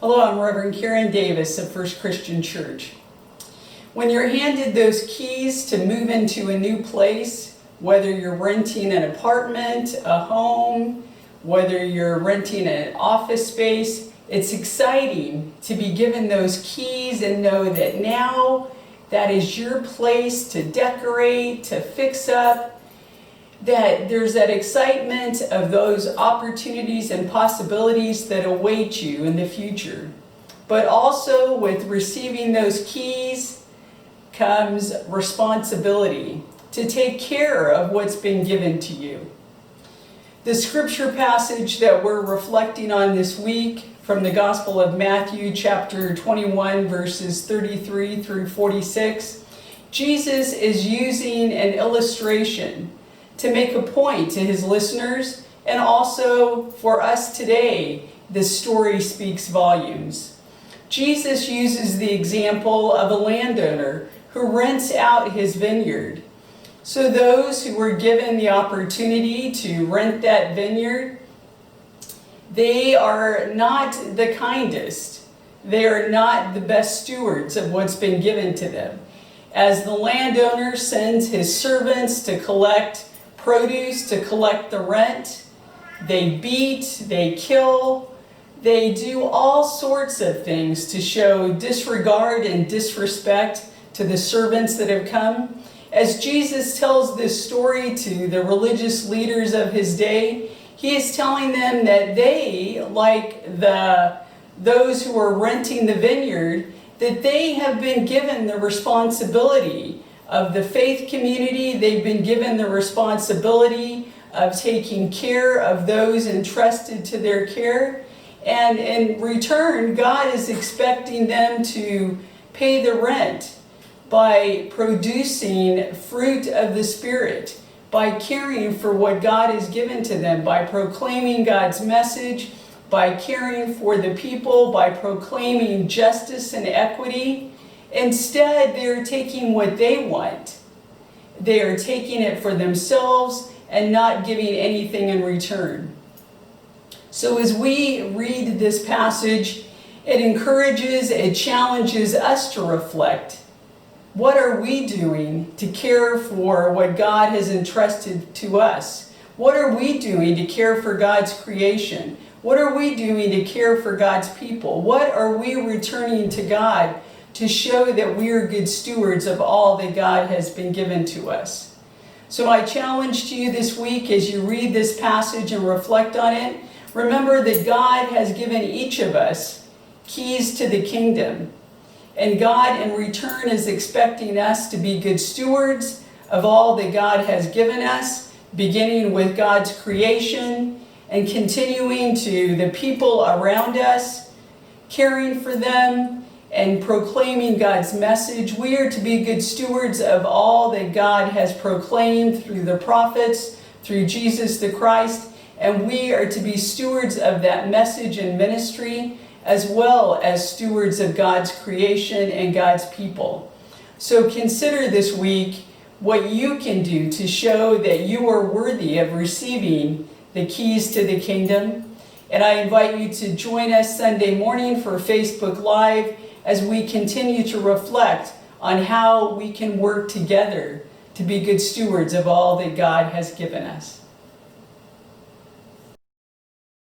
Hello, I'm Reverend Karen Davis of First Christian Church. When you're handed those keys to move into a new place, whether you're renting an apartment, a home, whether you're renting an office space, it's exciting to be given those keys and know that now that is your place to decorate, to fix up, that there's that excitement of those opportunities and possibilities that await you in the future. But also with receiving those keys comes responsibility to take care of what's been given to you. The scripture passage that we're reflecting on this week from the Gospel of Matthew chapter 21 verses 33 through 46, Jesus is using an illustration to make a point to his listeners, and also for us today, this story speaks volumes. Jesus uses the example of a landowner who rents out his vineyard. So those who were given the opportunity to rent that vineyard, they are not the kindest. They are not the best stewards of what's been given to them. As the landowner sends his servants to collect produce, to collect the rent, they beat, they kill, they do all sorts of things to show disregard and disrespect to the servants that have come. As Jesus tells this story to the religious leaders of his day, he is telling them that they, like those who are renting the vineyard, that they have been given the responsibility of the faith community. They've been given the responsibility of taking care of those entrusted to their care. And in return, God is expecting them to pay the rent by producing fruit of the Spirit, by caring for what God has given to them, by proclaiming God's message, by caring for the people, by proclaiming justice and equity. Instead, they're taking what they want. They are taking it for themselves and not giving anything in return. So as we read this passage, it encourages, it challenges us to reflect. What are we doing to care for what God has entrusted to us? What are we doing to care for God's creation? What are we doing to care for God's people? What are we returning to God to show that we are good stewards of all that God has been given to us? So my challenge to you this week as you read this passage and reflect on it, remember that God has given each of us keys to the kingdom. And God in return is expecting us to be good stewards of all that God has given us, beginning with God's creation and continuing to the people around us, caring for them, and proclaiming God's message. We are to be good stewards of all that God has proclaimed through the prophets, through Jesus the Christ, and we are to be stewards of that message and ministry, as well as stewards of God's creation and God's people. So consider this week what you can do to show that you are worthy of receiving the keys to the kingdom. And I invite you to join us Sunday morning for Facebook Live as we continue to reflect on how we can work together to be good stewards of all that God has given us.